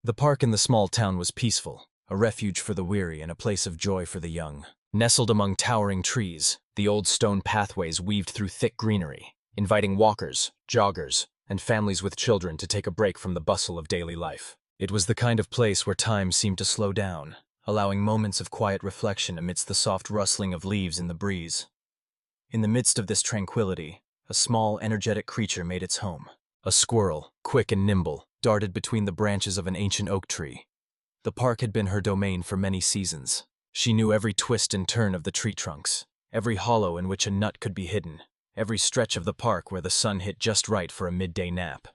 The park in the small town was peaceful, a refuge for the weary and a place of joy for the young. Nestled among towering trees, the old stone pathways weaved through thick greenery, inviting walkers, joggers, and families with children to take a break from the bustle of daily life. It was the kind of place where time seemed to slow down, allowing moments of quiet reflection amidst the soft rustling of leaves in the breeze. In the midst of this tranquility, a small, energetic creature made its home. A squirrel, quick and nimble, darted between the branches of an ancient oak tree. The park had been her domain for many seasons. She knew every twist and turn of the tree trunks, every hollow in which a nut could be hidden, every stretch of the park where the sun hit just right for a midday nap.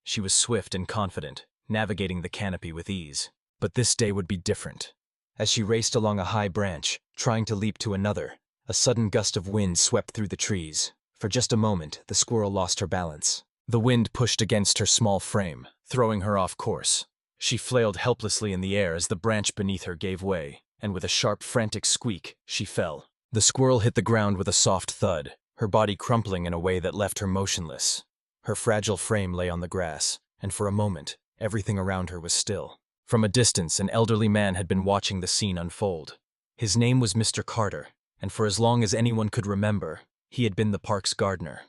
She was swift and confident, navigating the canopy with ease. But this day would be different. As she raced along a high branch, trying to leap to another, a sudden gust of wind swept through the trees. For just a moment, the squirrel lost her balance. The wind pushed against her small frame, throwing her off course. She flailed helplessly in the air as the branch beneath her gave way, and with a sharp, frantic squeak, she fell. The squirrel hit the ground with a soft thud, her body crumpling in a way that left her motionless. Her fragile frame lay on the grass, and for a moment, everything around her was still. From a distance, an elderly man had been watching the scene unfold. His name was Mr. Carter, and for as long as anyone could remember, he had been the park's gardener.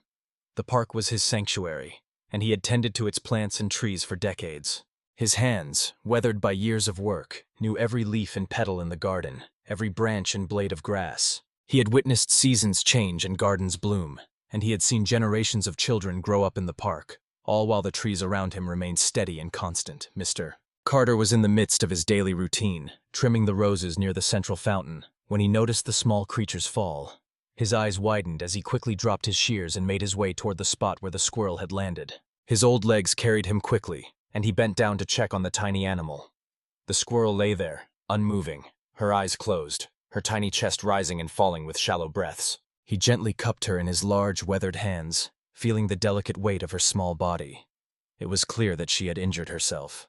The park was his sanctuary, and he had tended to its plants and trees for decades. His hands, weathered by years of work, knew every leaf and petal in the garden, every branch and blade of grass. He had witnessed seasons change and gardens bloom, and he had seen generations of children grow up in the park, all while the trees around him remained steady and constant. Mr. Carter was in the midst of his daily routine, trimming the roses near the central fountain, when he noticed the small creature's fall. His eyes widened as he quickly dropped his shears and made his way toward the spot where the squirrel had landed. His old legs carried him quickly, and he bent down to check on the tiny animal. The squirrel lay there, unmoving, her eyes closed, her tiny chest rising and falling with shallow breaths. He gently cupped her in his large, weathered hands, feeling the delicate weight of her small body. It was clear that she had injured herself.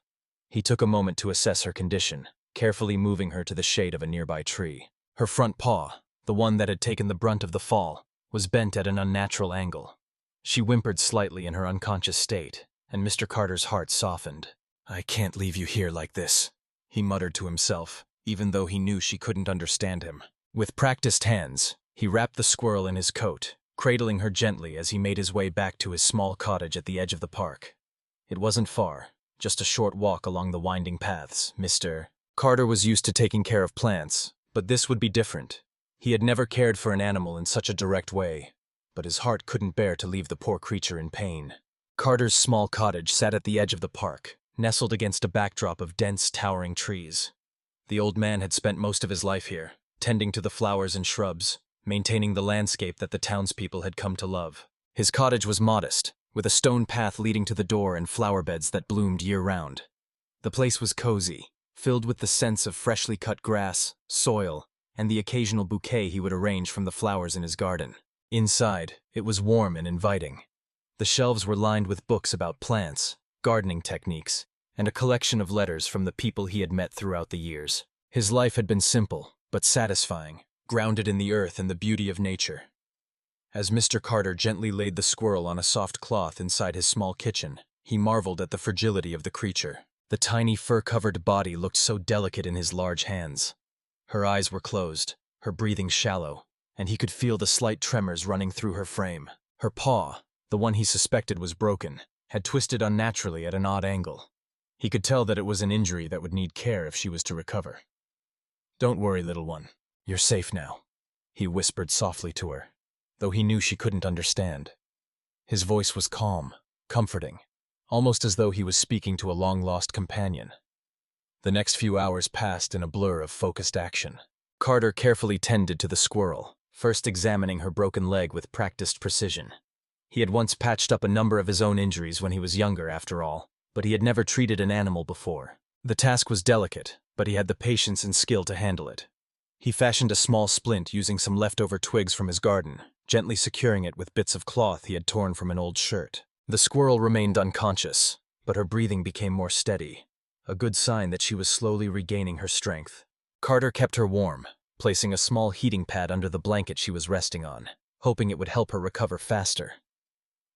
He took a moment to assess her condition, carefully moving her to the shade of a nearby tree. Her front paw, the one that had taken the brunt of the fall, was bent at an unnatural angle. She whimpered slightly in her unconscious state, and Mr. Carter's heart softened. "I can't leave you here like this," he muttered to himself, even though he knew she couldn't understand him. With practiced hands, he wrapped the squirrel in his coat, cradling her gently as he made his way back to his small cottage at the edge of the park. It wasn't far, just a short walk along the winding paths. Mr. Carter was used to taking care of plants, but this would be different. He had never cared for an animal in such a direct way, but his heart couldn't bear to leave the poor creature in pain. Carter's small cottage sat at the edge of the park, nestled against a backdrop of dense, towering trees. The old man had spent most of his life here, tending to the flowers and shrubs, maintaining the landscape that the townspeople had come to love. His cottage was modest, with a stone path leading to the door and flower beds that bloomed year-round. The place was cozy, filled with the scents of freshly cut grass, soil, and the occasional bouquet he would arrange from the flowers in his garden. Inside, it was warm and inviting. The shelves were lined with books about plants, gardening techniques, and a collection of letters from the people he had met throughout the years. His life had been simple, but satisfying, grounded in the earth and the beauty of nature. As Mr. Carter gently laid the squirrel on a soft cloth inside his small kitchen, he marveled at the fragility of the creature. The tiny fur-covered body looked so delicate in his large hands. Her eyes were closed, her breathing shallow, and he could feel the slight tremors running through her frame. Her paw, the one he suspected was broken, had twisted unnaturally at an odd angle. He could tell that it was an injury that would need care if she was to recover. "Don't worry, little one. You're safe now," he whispered softly to her, though he knew she couldn't understand. His voice was calm, comforting, almost as though he was speaking to a long-lost companion. The next few hours passed in a blur of focused action. Carter carefully tended to the squirrel, first examining her broken leg with practiced precision. He had once patched up a number of his own injuries when he was younger, after all, but he had never treated an animal before. The task was delicate, but he had the patience and skill to handle it. He fashioned a small splint using some leftover twigs from his garden, gently securing it with bits of cloth he had torn from an old shirt. The squirrel remained unconscious, but her breathing became more steady, a good sign that she was slowly regaining her strength. Carter kept her warm, placing a small heating pad under the blanket she was resting on, hoping it would help her recover faster.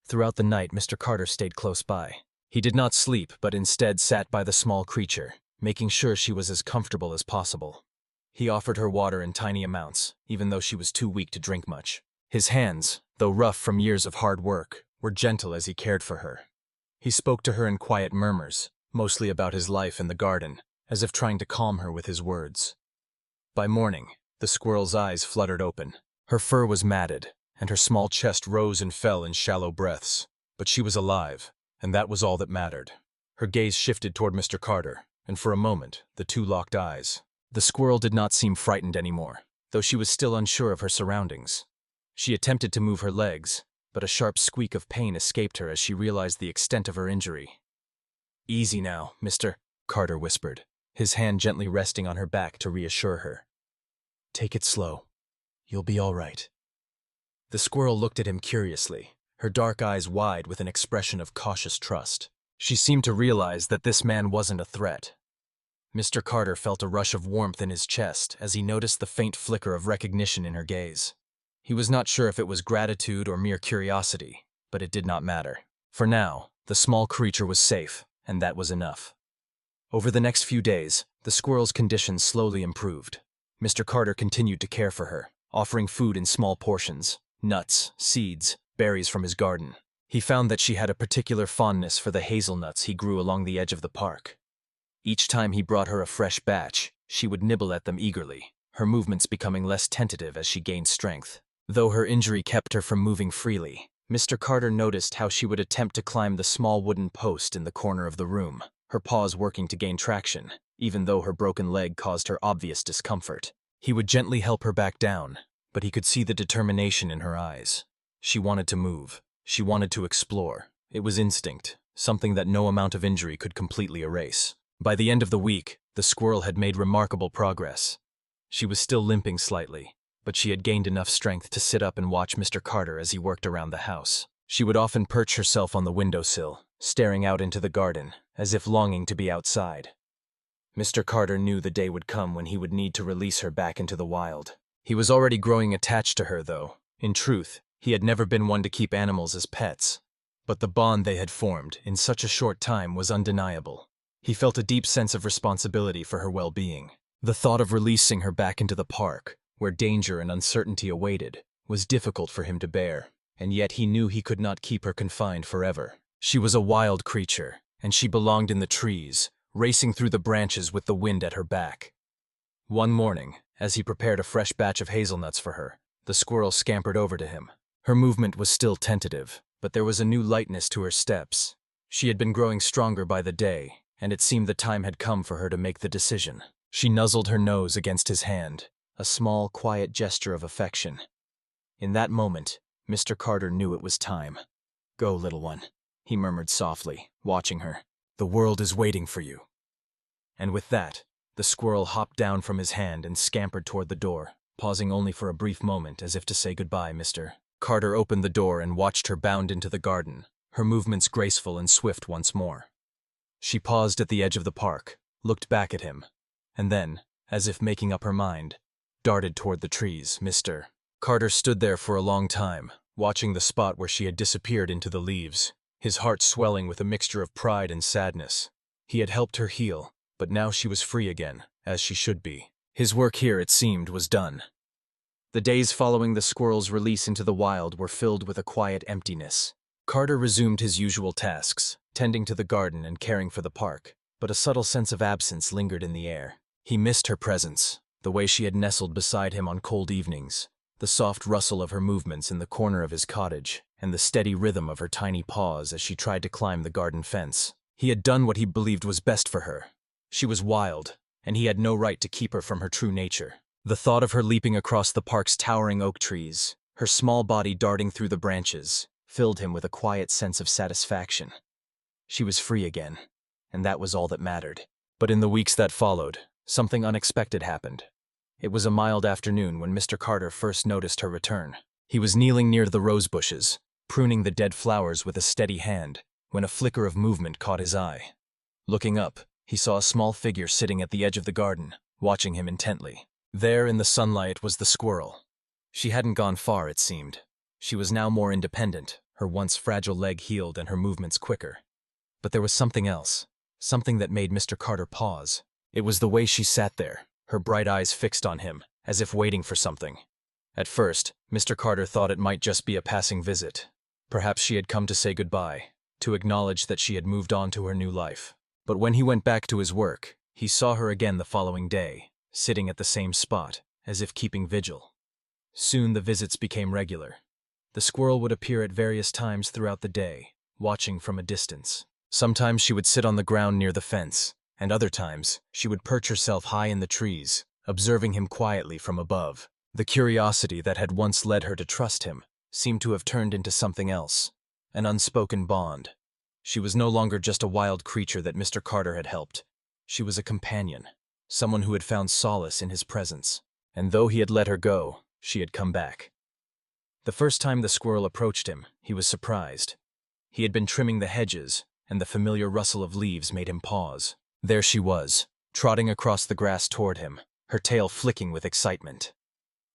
Throughout the night, Mr. Carter stayed close by, He did not sleep, but instead sat by the small creature, making sure she was as comfortable as possible. He offered her water in tiny amounts, even though she was too weak to drink much. His hands, though rough from years of hard work, were gentle as he cared for her. He spoke to her in quiet murmurs, mostly about his life in the garden, as if trying to calm her with his words. By morning, the squirrel's eyes fluttered open. Her fur was matted, and her small chest rose and fell in shallow breaths. But she was alive, and that was all that mattered. Her gaze shifted toward Mr. Carter, and for a moment, the two locked eyes. The squirrel did not seem frightened anymore, though she was still unsure of her surroundings. She attempted to move her legs, but a sharp squeak of pain escaped her as she realized the extent of her injury. "Easy now, Mr. Carter whispered, his hand gently resting on her back to reassure her. "Take it slow. You'll be all right." The squirrel looked at him curiously, her dark eyes wide with an expression of cautious trust. She seemed to realize that this man wasn't a threat. Mr. Carter felt a rush of warmth in his chest as he noticed the faint flicker of recognition in her gaze. He was not sure if it was gratitude or mere curiosity, but it did not matter. For now, the small creature was safe, and that was enough. Over the next few days, the squirrel's condition slowly improved. Mr. Carter continued to care for her, offering food in small portions, nuts, seeds, berries from his garden. He found that she had a particular fondness for the hazelnuts he grew along the edge of the park. Each time he brought her a fresh batch, she would nibble at them eagerly, her movements becoming less tentative as she gained strength. Though her injury kept her from moving freely, Mr. Carter noticed how she would attempt to climb the small wooden post in the corner of the room, her paws working to gain traction, even though her broken leg caused her obvious discomfort. He would gently help her back down, but he could see the determination in her eyes. She wanted to move. She wanted to explore. It was instinct, something that no amount of injury could completely erase. By the end of the week, the squirrel had made remarkable progress. She was still limping slightly, but she had gained enough strength to sit up and watch Mr. Carter as he worked around the house. She would often perch herself on the windowsill, staring out into the garden, as if longing to be outside. Mr. Carter knew the day would come when he would need to release her back into the wild. He was already growing attached to her, though. In truth, he had never been one to keep animals as pets. But the bond they had formed in such a short time was undeniable. He felt a deep sense of responsibility for her well-being. The thought of releasing her back into the park, where danger and uncertainty awaited, was difficult for him to bear, and yet he knew he could not keep her confined forever. She was a wild creature, and she belonged in the trees, racing through the branches with the wind at her back. One morning, as he prepared a fresh batch of hazelnuts for her, the squirrel scampered over to him. Her movement was still tentative, but there was a new lightness to her steps. She had been growing stronger by the day, and it seemed the time had come for her to make the decision. She nuzzled her nose against his hand, a small, quiet gesture of affection. In that moment, Mr. Carter knew it was time. "Go, little one," he murmured softly, watching her. "The world is waiting for you." And with that, the squirrel hopped down from his hand and scampered toward the door, pausing only for a brief moment as if to say goodbye, Mr. Carter opened the door and watched her bound into the garden, her movements graceful and swift once more. She paused at the edge of the park, looked back at him, and then, as if making up her mind, darted toward the trees. Mr. Carter stood there for a long time, watching the spot where she had disappeared into the leaves, his heart swelling with a mixture of pride and sadness. He had helped her heal, but now she was free again, as she should be. His work here, it seemed, was done. The days following the squirrel's release into the wild were filled with a quiet emptiness. Carter resumed his usual tasks, tending to the garden and caring for the park, but a subtle sense of absence lingered in the air. He missed her presence, the way she had nestled beside him on cold evenings, the soft rustle of her movements in the corner of his cottage, and the steady rhythm of her tiny paws as she tried to climb the garden fence. He had done what he believed was best for her. She was wild, and he had no right to keep her from her true nature. The thought of her leaping across the park's towering oak trees, her small body darting through the branches, filled him with a quiet sense of satisfaction. She was free again, and that was all that mattered. But in the weeks that followed, something unexpected happened. It was a mild afternoon when Mr. Carter first noticed her return. He was kneeling near the rose bushes, pruning the dead flowers with a steady hand, when a flicker of movement caught his eye. Looking up, he saw a small figure sitting at the edge of the garden, watching him intently. There in the sunlight was the squirrel. She hadn't gone far, it seemed. She was now more independent, her once fragile leg healed and her movements quicker. But there was something else, something that made Mr. Carter pause. It was the way she sat there, her bright eyes fixed on him, as if waiting for something. At first, Mr. Carter thought it might just be a passing visit. Perhaps she had come to say goodbye, to acknowledge that she had moved on to her new life. But when he went back to his work, he saw her again the following day, sitting at the same spot, as if keeping vigil. Soon the visits became regular. The squirrel would appear at various times throughout the day, watching from a distance. Sometimes she would sit on the ground near the fence, and other times she would perch herself high in the trees, observing him quietly from above. The curiosity that had once led her to trust him seemed to have turned into something else, an unspoken bond. She was no longer just a wild creature that Mr. Carter had helped. She was a companion, someone who had found solace in his presence. And though he had let her go, she had come back. The first time the squirrel approached him, he was surprised. He had been trimming the hedges, and the familiar rustle of leaves made him pause. There she was, trotting across the grass toward him, her tail flicking with excitement.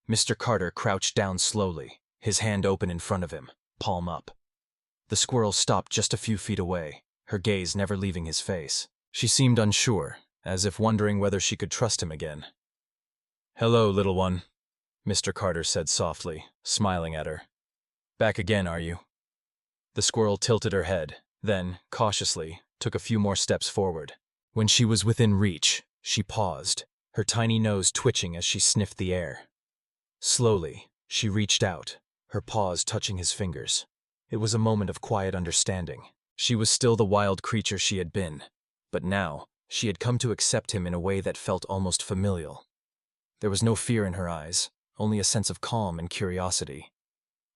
Mr. Carter crouched down slowly, his hand open in front of him, palm up. The squirrel stopped just a few feet away, her gaze never leaving his face. She seemed unsure, as if wondering whether she could trust him again. "Hello, little one," Mr. Carter said softly, smiling at her. "Back again, are you?" The squirrel tilted her head, then, cautiously, took a few more steps forward. When she was within reach, she paused, her tiny nose twitching as she sniffed the air. Slowly, she reached out, her paws touching his fingers. It was a moment of quiet understanding. She was still the wild creature she had been, but now she had come to accept him in a way that felt almost familial. There was no fear in her eyes, only a sense of calm and curiosity.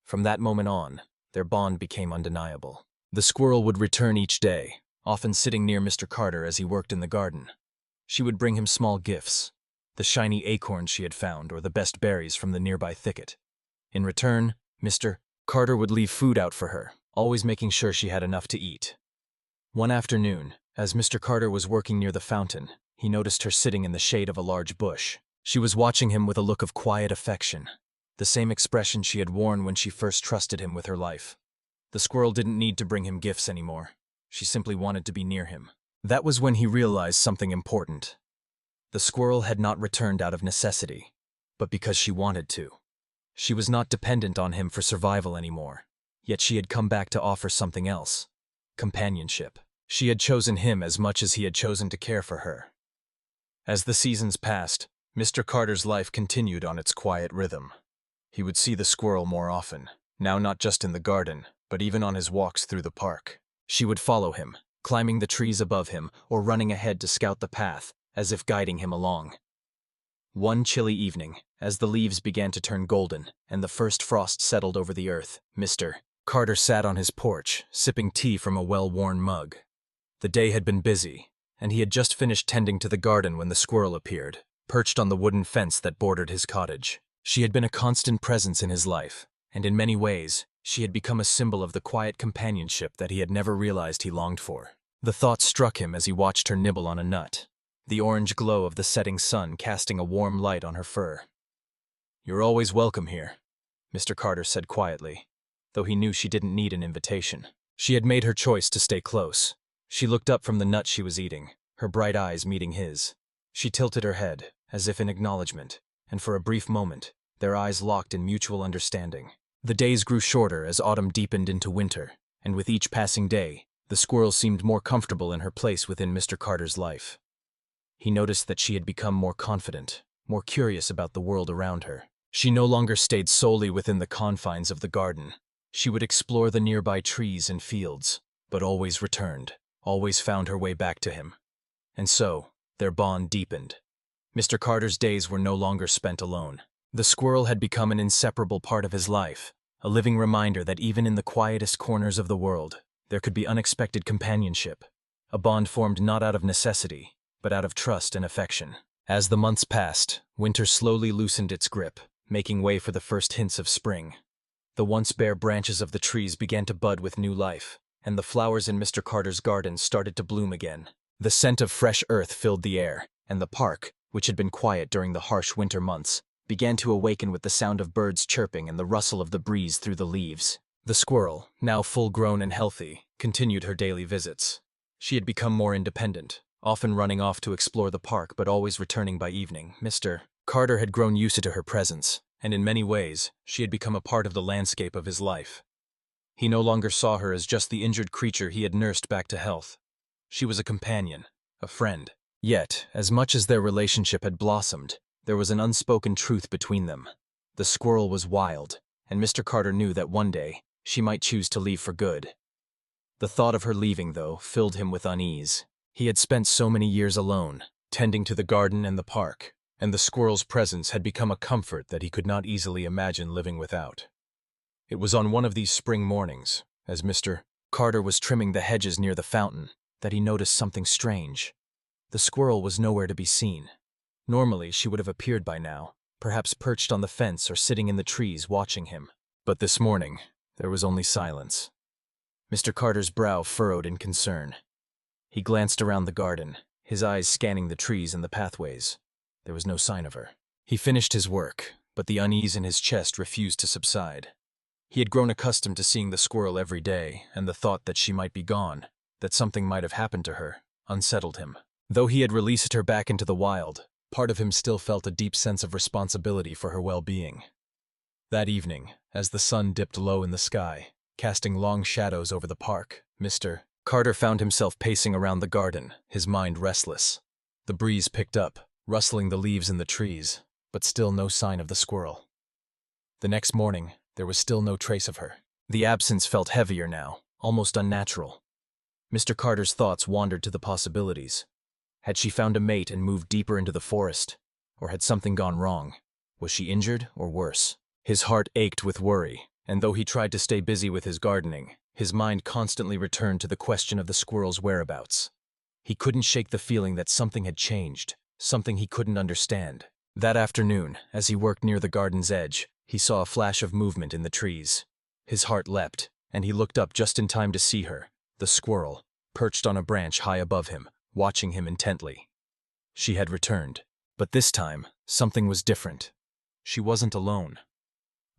From that moment on, their bond became undeniable. The squirrel would return each day, often sitting near Mr. Carter as he worked in the garden. She would bring him small gifts, the shiny acorns she had found or the best berries from the nearby thicket. In return, Mr. Carter would leave food out for her, always making sure she had enough to eat. One afternoon, as Mr. Carter was working near the fountain, he noticed her sitting in the shade of a large bush. She was watching him with a look of quiet affection, the same expression she had worn when she first trusted him with her life. The squirrel didn't need to bring him gifts anymore. She simply wanted to be near him. That was when he realized something important. The squirrel had not returned out of necessity, but because she wanted to. She was not dependent on him for survival anymore, yet she had come back to offer something else: companionship. She had chosen him as much as he had chosen to care for her. As the seasons passed, Mr. Carter's life continued on its quiet rhythm. He would see the squirrel more often, now not just in the garden, but even on his walks through the park. She would follow him, climbing the trees above him or running ahead to scout the path, as if guiding him along. One chilly evening, as the leaves began to turn golden and the first frost settled over the earth, Mr. Carter sat on his porch, sipping tea from a well-worn mug. The day had been busy, and he had just finished tending to the garden when the squirrel appeared, perched on the wooden fence that bordered his cottage. She had been a constant presence in his life, and in many ways, she had become a symbol of the quiet companionship that he had never realized he longed for. The thought struck him as he watched her nibble on a nut, the orange glow of the setting sun casting a warm light on her fur. "You're always welcome here," Mr. Carter said quietly, though he knew she didn't need an invitation. She had made her choice to stay close. She looked up from the nut she was eating, her bright eyes meeting his. She tilted her head, as if in acknowledgement, and for a brief moment, their eyes locked in mutual understanding. The days grew shorter as autumn deepened into winter, and with each passing day, the squirrel seemed more comfortable in her place within Mr. Carter's life. He noticed that she had become more confident, more curious about the world around her. She no longer stayed solely within the confines of the garden. She would explore the nearby trees and fields, but always returned, always found her way back to him. And so, their bond deepened. Mr. Carter's days were no longer spent alone. The squirrel had become an inseparable part of his life, a living reminder that even in the quietest corners of the world, there could be unexpected companionship, a bond formed not out of necessity, but out of trust and affection. As the months passed, winter slowly loosened its grip, making way for the first hints of spring. The once bare branches of the trees began to bud with new life, and the flowers in Mr. Carter's garden started to bloom again. The scent of fresh earth filled the air, and the park, which had been quiet during the harsh winter months, began to awaken with the sound of birds chirping and the rustle of the breeze through the leaves. The squirrel, now full-grown and healthy, continued her daily visits. She had become more independent, often running off to explore the park but always returning by evening. Mr. Carter had grown used to her presence, and in many ways, she had become a part of the landscape of his life. He no longer saw her as just the injured creature he had nursed back to health. She was a companion, a friend. Yet, as much as their relationship had blossomed, there was an unspoken truth between them. The squirrel was wild, and Mr. Carter knew that one day, she might choose to leave for good. The thought of her leaving, though, filled him with unease. He had spent so many years alone, tending to the garden and the park, and the squirrel's presence had become a comfort that he could not easily imagine living without. It was on one of these spring mornings, as Mr. Carter was trimming the hedges near the fountain, that he noticed something strange. The squirrel was nowhere to be seen. Normally, she would have appeared by now, perhaps perched on the fence or sitting in the trees watching him. But this morning, there was only silence. Mr. Carter's brow furrowed in concern. He glanced around the garden, his eyes scanning the trees and the pathways. There was no sign of her. He finished his work, but the unease in his chest refused to subside. He had grown accustomed to seeing the squirrel every day, and the thought that she might be gone, that something might have happened to her, unsettled him. Though he had released her back into the wild, part of him still felt a deep sense of responsibility for her well-being. That evening, as the sun dipped low in the sky, casting long shadows over the park, Mr. Carter found himself pacing around the garden, his mind restless. The breeze picked up, rustling the leaves in the trees, but still no sign of the squirrel. The next morning, there was still no trace of her. The absence felt heavier now, almost unnatural. Mr. Carter's thoughts wandered to the possibilities. Had she found a mate and moved deeper into the forest? Or had something gone wrong? Was she injured or worse? His heart ached with worry, and though he tried to stay busy with his gardening, his mind constantly returned to the question of the squirrel's whereabouts. He couldn't shake the feeling that something had changed, something he couldn't understand. That afternoon, as he worked near the garden's edge, he saw a flash of movement in the trees. His heart leapt, and he looked up just in time to see her, the squirrel, perched on a branch high above him, watching him intently. She had returned, but this time, something was different. She wasn't alone.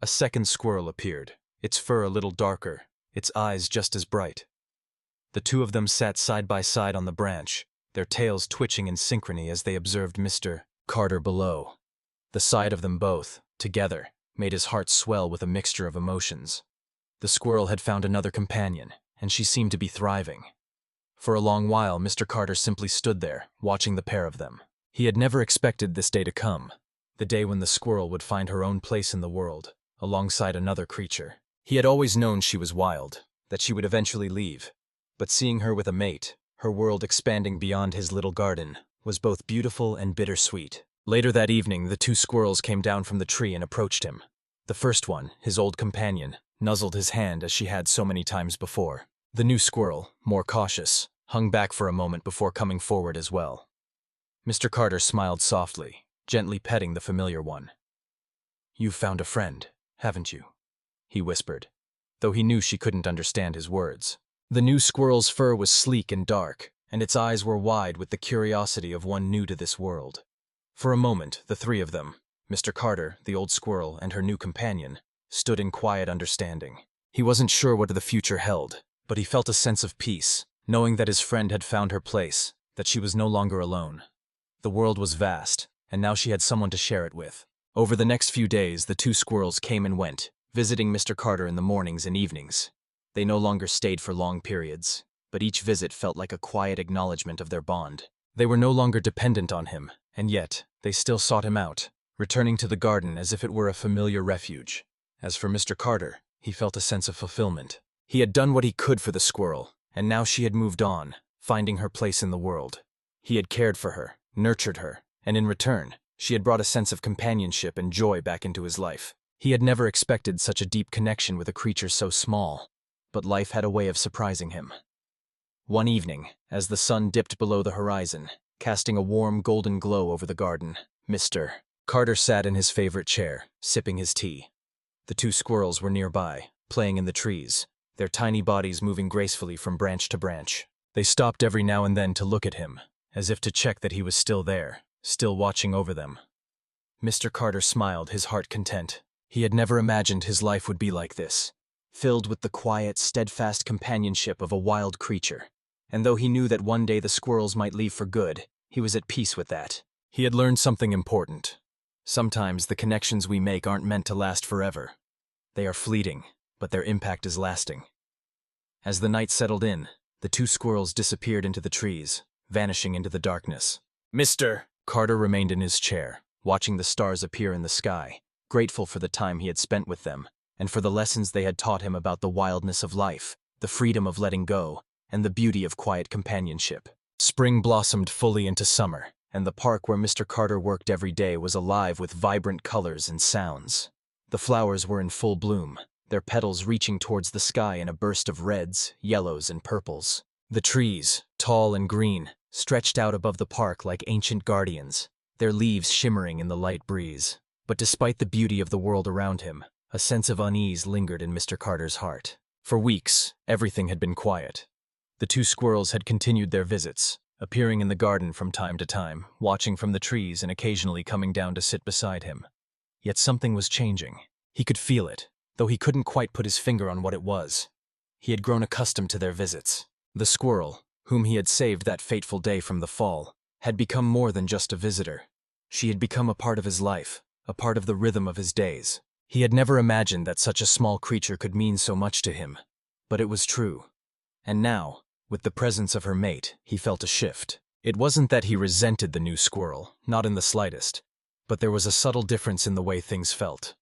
A second squirrel appeared, its fur a little darker, its eyes just as bright. The two of them sat side by side on the branch, their tails twitching in synchrony as they observed Mr. Carter below. The sight of them both, together, made his heart swell with a mixture of emotions. The squirrel had found another companion, and she seemed to be thriving. For a long while, Mr. Carter simply stood there, watching the pair of them. He had never expected this day to come, the day when the squirrel would find her own place in the world, alongside another creature. He had always known she was wild, that she would eventually leave, but seeing her with a mate, her world expanding beyond his little garden, was both beautiful and bittersweet. Later that evening, the two squirrels came down from the tree and approached him. The first one, his old companion, nuzzled his hand as she had so many times before. The new squirrel, more cautious, hung back for a moment before coming forward as well. Mr. Carter smiled softly, gently petting the familiar one. "You've found a friend, haven't you?" he whispered, though he knew she couldn't understand his words. The new squirrel's fur was sleek and dark, and its eyes were wide with the curiosity of one new to this world. For a moment, the three of them, Mr. Carter, the old squirrel, and her new companion, stood in quiet understanding. He wasn't sure what the future held, but he felt a sense of peace, knowing that his friend had found her place, that she was no longer alone. The world was vast, and now she had someone to share it with. Over the next few days, the two squirrels came and went, visiting Mr. Carter in the mornings and evenings. They no longer stayed for long periods, but each visit felt like a quiet acknowledgement of their bond. They were no longer dependent on him, and yet they still sought him out, returning to the garden as if it were a familiar refuge. As for Mr. Carter, he felt a sense of fulfillment. He had done what he could for the squirrel, and now she had moved on, finding her place in the world. He had cared for her, nurtured her, and in return, she had brought a sense of companionship and joy back into his life. He had never expected such a deep connection with a creature so small, but life had a way of surprising him. One evening, as the sun dipped below the horizon, casting a warm golden glow over the garden, Mr. Carter sat in his favorite chair, sipping his tea. The two squirrels were nearby, playing in the trees, their tiny bodies moving gracefully from branch to branch. They stopped every now and then to look at him, as if to check that he was still there, still watching over them. Mr. Carter smiled, his heart content. He had never imagined his life would be like this, filled with the quiet, steadfast companionship of a wild creature. and though he knew that one day the squirrels might leave for good, he was at peace with that. He had learned something important. Sometimes the connections we make aren't meant to last forever. They are fleeting, but their impact is lasting. As the night settled in, the two squirrels disappeared into the trees, vanishing into the darkness. Mr. Carter remained in his chair, watching the stars appear in the sky, grateful for the time he had spent with them, and for the lessons they had taught him about the wildness of life, the freedom of letting go, and the beauty of quiet companionship. Spring blossomed fully into summer, and the park where Mr. Carter worked every day was alive with vibrant colors and sounds. The flowers were in full bloom, their petals reaching towards the sky in a burst of reds, yellows, and purples. The trees, tall and green, stretched out above the park like ancient guardians, their leaves shimmering in the light breeze. But despite the beauty of the world around him, a sense of unease lingered in Mr. Carter's heart. For weeks, everything had been quiet. The two squirrels had continued their visits, appearing in the garden from time to time, watching from the trees and occasionally coming down to sit beside him. Yet something was changing. He could feel it, though he couldn't quite put his finger on what it was. He had grown accustomed to their visits. The squirrel, whom he had saved that fateful day from the fall, had become more than just a visitor. She had become a part of his life, a part of the rhythm of his days. He had never imagined that such a small creature could mean so much to him. But it was true. And now, with the presence of her mate, he felt a shift. It wasn't that he resented the new squirrel, not in the slightest, but there was a subtle difference in the way things felt.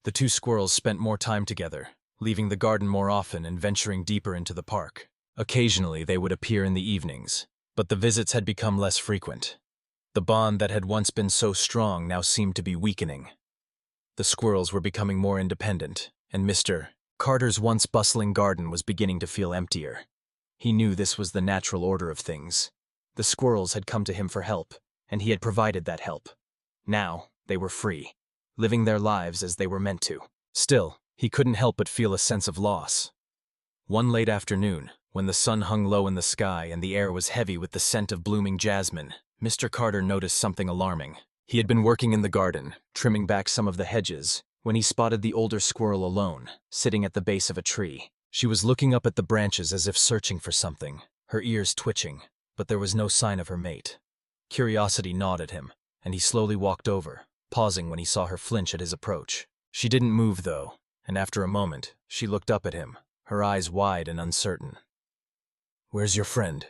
The two squirrels spent more time together, leaving the garden more often and venturing deeper into the park. Occasionally they would appear in the evenings, but the visits had become less frequent. The bond that had once been so strong now seemed to be weakening. The squirrels were becoming more independent, and Mr. Carter's once bustling garden was beginning to feel emptier. He knew this was the natural order of things. The squirrels had come to him for help, and he had provided that help. Now, they were free, living their lives as they were meant to. Still, he couldn't help but feel a sense of loss. One late afternoon, when the sun hung low in the sky and the air was heavy with the scent of blooming jasmine, Mr. Carter noticed something alarming. He had been working in the garden, trimming back some of the hedges, when he spotted the older squirrel alone, sitting at the base of a tree. She was looking up at the branches as if searching for something, her ears twitching, but there was no sign of her mate. Curiosity gnawed at him, and he slowly walked over, pausing when he saw her flinch at his approach. She didn't move, though, and after a moment, she looked up at him, her eyes wide and uncertain. "Where's your friend?"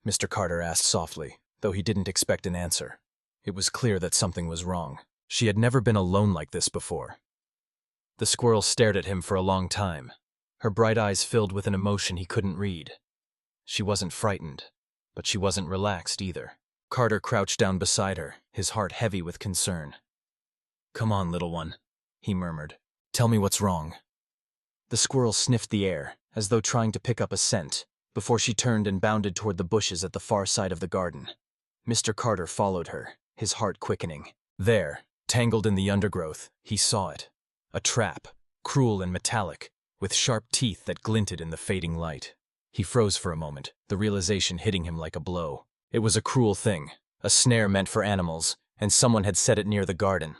Mr. Carter asked softly, though he didn't expect an answer. It was clear that something was wrong. She had never been alone like this before. The squirrel stared at him for a long time, her bright eyes filled with an emotion he couldn't read. She wasn't frightened, but she wasn't relaxed either. Carter crouched down beside her, his heart heavy with concern. "Come on, little one," he murmured. "Tell me what's wrong." The squirrel sniffed the air, as though trying to pick up a scent, before she turned and bounded toward the bushes at the far side of the garden. Mr. Carter followed her, his heart quickening. There, tangled in the undergrowth, he saw it. A trap, cruel and metallic, with sharp teeth that glinted in the fading light. He froze for a moment, the realization hitting him like a blow. It was a cruel thing, a snare meant for animals, and someone had set it near the garden.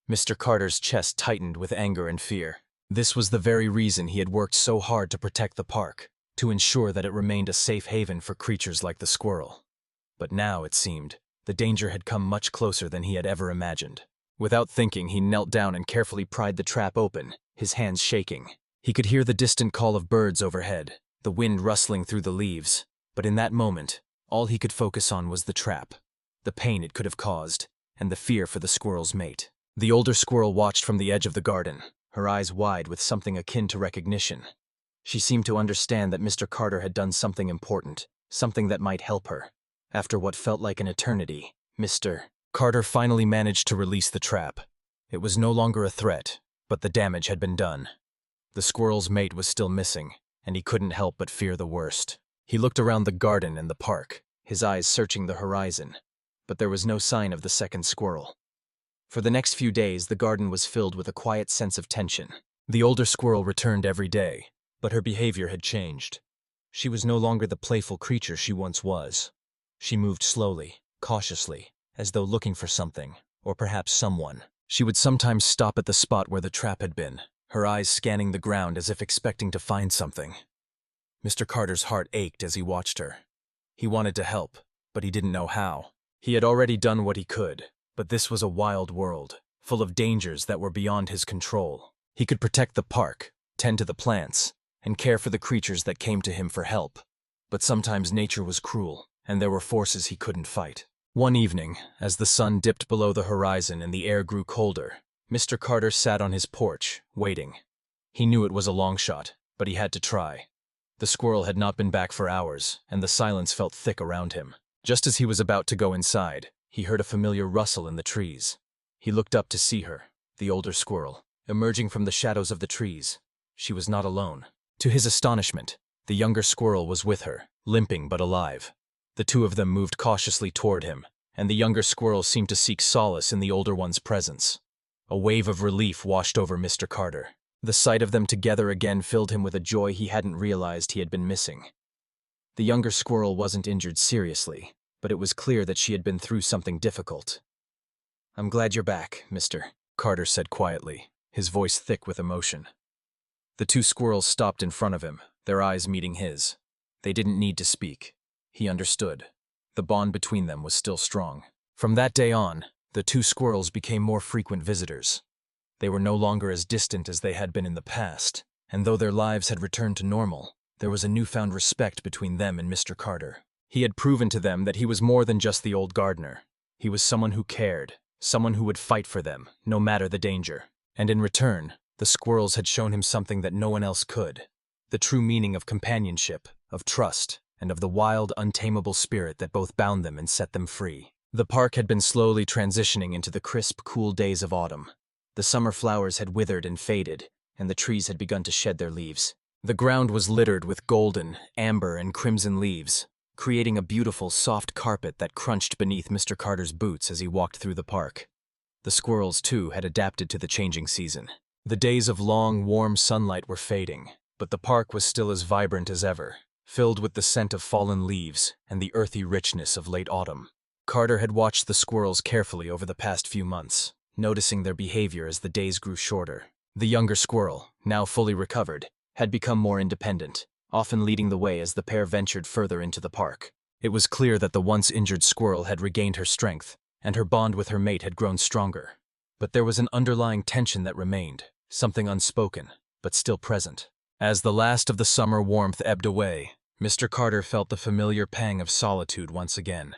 Mr. Carter's chest tightened with anger and fear. This was the very reason he had worked so hard to protect the park, to ensure that it remained a safe haven for creatures like the squirrel. But now, it seemed, the danger had come much closer than he had ever imagined. Without thinking, he knelt down and carefully pried the trap open, his hands shaking. He could hear the distant call of birds overhead, the wind rustling through the leaves, but in that moment, all he could focus on was the trap, the pain it could have caused, and the fear for the squirrel's mate. The older squirrel watched from the edge of the garden, her eyes wide with something akin to recognition. She seemed to understand that Mr. Carter had done something important, something that might help her. After what felt like an eternity, Mr. Carter finally managed to release the trap. It was no longer a threat, but the damage had been done. The squirrel's mate was still missing, and he couldn't help but fear the worst. He looked around the garden and the park, his eyes searching the horizon, but there was no sign of the second squirrel. For the next few days, the garden was filled with a quiet sense of tension. The older squirrel returned every day, but her behavior had changed. She was no longer the playful creature she once was. She moved slowly, cautiously, as though looking for something, or perhaps someone. She would sometimes stop at the spot where the trap had been, her eyes scanning the ground as if expecting to find something. Mr. Carter's heart ached as he watched her. He wanted to help, but he didn't know how. He had already done what he could, but this was a wild world, full of dangers that were beyond his control. He could protect the park, tend to the plants, and care for the creatures that came to him for help. But sometimes nature was cruel, and there were forces he couldn't fight. One evening, as the sun dipped below the horizon and the air grew colder, Mr. Carter sat on his porch, waiting. He knew it was a long shot, but he had to try. The squirrel had not been back for hours, and the silence felt thick around him. Just as he was about to go inside, he heard a familiar rustle in the trees. He looked up to see her, the older squirrel, emerging from the shadows of the trees. She was not alone. To his astonishment, the younger squirrel was with her, limping but alive. The two of them moved cautiously toward him, and the younger squirrel seemed to seek solace in the older one's presence. A wave of relief washed over Mr. Carter. The sight of them together again filled him with a joy he hadn't realized he had been missing. The younger squirrel wasn't injured seriously, but it was clear that she had been through something difficult. "I'm glad you're back, Mr. Carter said quietly, his voice thick with emotion. The two squirrels stopped in front of him, their eyes meeting his. They didn't need to speak. He understood. The bond between them was still strong. From that day on, the two squirrels became more frequent visitors. They were no longer as distant as they had been in the past, and though their lives had returned to normal, there was a newfound respect between them and Mr. Carter. He had proven to them that he was more than just the old gardener. He was someone who cared, someone who would fight for them, no matter the danger. And in return, the squirrels had shown him something that no one else could: the true meaning of companionship, of trust, and of the wild, untamable spirit that both bound them and set them free. The park had been slowly transitioning into the crisp, cool days of autumn. The summer flowers had withered and faded, and the trees had begun to shed their leaves. The ground was littered with golden, amber, and crimson leaves, creating a beautiful, soft carpet that crunched beneath Mr. Carter's boots as he walked through the park. The squirrels, too, had adapted to the changing season. The days of long, warm sunlight were fading, but the park was still as vibrant as ever, filled with the scent of fallen leaves and the earthy richness of late autumn. Carter had watched the squirrels carefully over the past few months, noticing their behavior as the days grew shorter. The younger squirrel, now fully recovered, had become more independent, often leading the way as the pair ventured further into the park. It was clear that the once injured squirrel had regained her strength, and her bond with her mate had grown stronger. But there was an underlying tension that remained, something unspoken, but still present. As the last of the summer warmth ebbed away, Mr. Carter felt the familiar pang of solitude once again.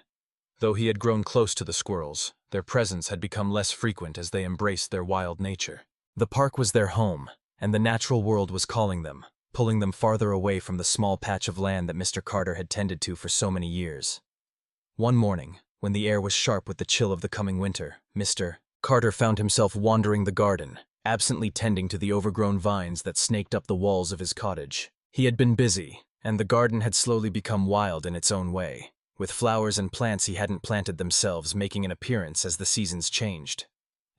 Though he had grown close to the squirrels, their presence had become less frequent as they embraced their wild nature. The park was their home, and the natural world was calling them, pulling them farther away from the small patch of land that Mr. Carter had tended to for so many years. One morning, when the air was sharp with the chill of the coming winter, Mr. Carter found himself wandering the garden, absently tending to the overgrown vines that snaked up the walls of his cottage. He had been busy, and the garden had slowly become wild in its own way, with flowers and plants he hadn't planted themselves making an appearance as the seasons changed.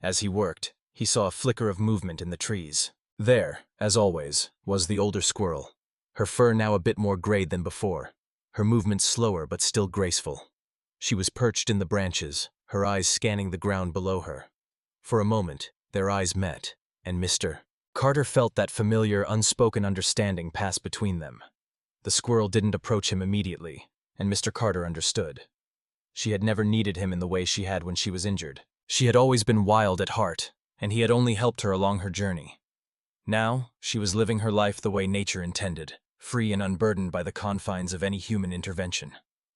As he worked, he saw a flicker of movement in the trees. There, as always, was the older squirrel, her fur now a bit more grayed than before, her movements slower but still graceful. She was perched in the branches, her eyes scanning the ground below her. For a moment, their eyes met, and Mr. Carter felt that familiar, unspoken understanding pass between them. The squirrel didn't approach him immediately, and Mr. Carter understood. She had never needed him in the way she had when she was injured. She had always been wild at heart, and he had only helped her along her journey. Now, she was living her life the way nature intended, free and unburdened by the confines of any human intervention.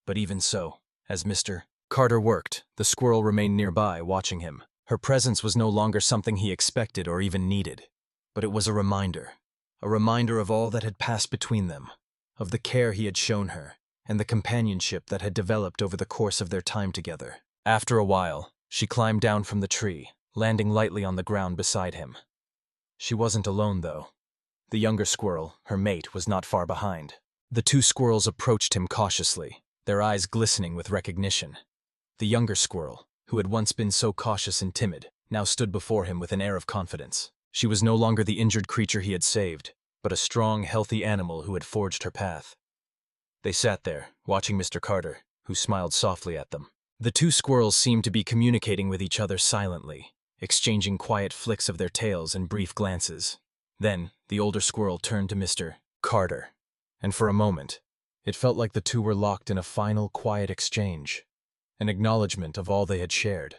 But even so, as Mr. Carter worked, the squirrel remained nearby, watching him. Her presence was no longer something he expected or even needed, but it was a reminder of all that had passed between them, of the care he had shown her, and the companionship that had developed over the course of their time together. After a while, she climbed down from the tree, landing lightly on the ground beside him. She wasn't alone, though. The younger squirrel, her mate, was not far behind. The two squirrels approached him cautiously, their eyes glistening with recognition. The younger squirrel, who had once been so cautious and timid, now stood before him with an air of confidence. She was no longer the injured creature he had saved, but a strong, healthy animal who had forged her path. They sat there, watching Mr. Carter, who smiled softly at them. The two squirrels seemed to be communicating with each other silently, exchanging quiet flicks of their tails and brief glances. Then, the older squirrel turned to Mr. Carter. And for a moment, it felt like the two were locked in a final, quiet exchange, an acknowledgement of all they had shared.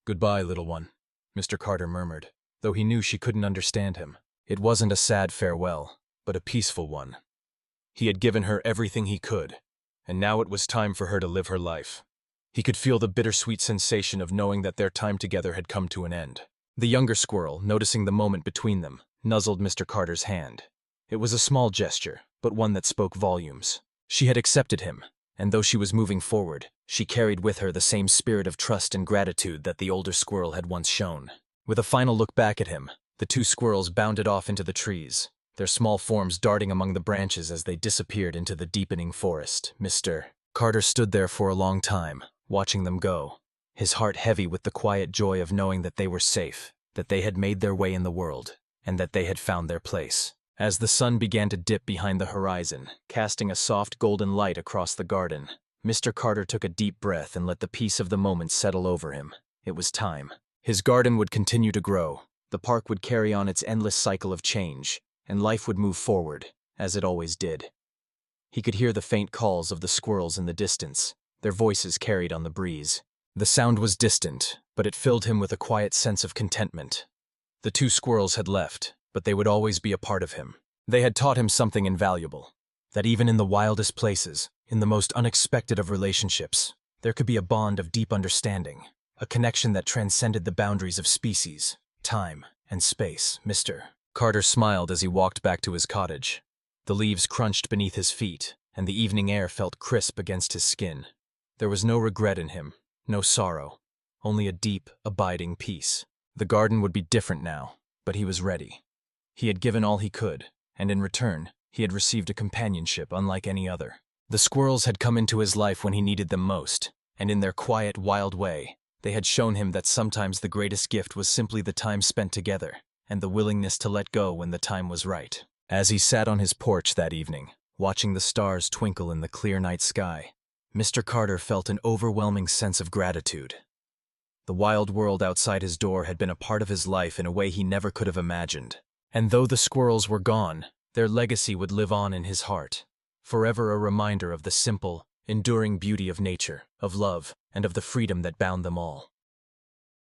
"Goodbye, little one," Mr. Carter murmured, though he knew she couldn't understand him. It wasn't a sad farewell, but a peaceful one. He had given her everything he could, and now it was time for her to live her life. He could feel the bittersweet sensation of knowing that their time together had come to an end. The younger squirrel, noticing the moment between them, nuzzled Mr. Carter's hand. It was a small gesture, but one that spoke volumes. She had accepted him, and though she was moving forward, she carried with her the same spirit of trust and gratitude that the older squirrel had once shown. With a final look back at him, the two squirrels bounded off into the trees, their small forms darting among the branches as they disappeared into the deepening forest. Mr. Carter stood there for a long time, watching them go, his heart heavy with the quiet joy of knowing that they were safe, that they had made their way in the world, and that they had found their place. As the sun began to dip behind the horizon, casting a soft golden light across the garden, Mr. Carter took a deep breath and let the peace of the moment settle over him. It was time. His garden would continue to grow, the park would carry on its endless cycle of change, and life would move forward, as it always did. He could hear the faint calls of the squirrels in the distance, their voices carried on the breeze. The sound was distant, but it filled him with a quiet sense of contentment. The two squirrels had left, but they would always be a part of him. They had taught him something invaluable, that even in the wildest places, in the most unexpected of relationships, there could be a bond of deep understanding, a connection that transcended the boundaries of species, time, and space. Mr. Carter smiled as he walked back to his cottage. The leaves crunched beneath his feet, and the evening air felt crisp against his skin. There was no regret in him, no sorrow, only a deep, abiding peace. The garden would be different now, but he was ready. He had given all he could, and in return, he had received a companionship unlike any other. The squirrels had come into his life when he needed them most, and in their quiet, wild way, they had shown him that sometimes the greatest gift was simply the time spent together, and the willingness to let go when the time was right. As he sat on his porch that evening, watching the stars twinkle in the clear night sky, Mr. Carter felt an overwhelming sense of gratitude. The wild world outside his door had been a part of his life in a way he never could have imagined. And though the squirrels were gone, their legacy would live on in his heart, forever a reminder of the simple, enduring beauty of nature, of love, and of the freedom that bound them all.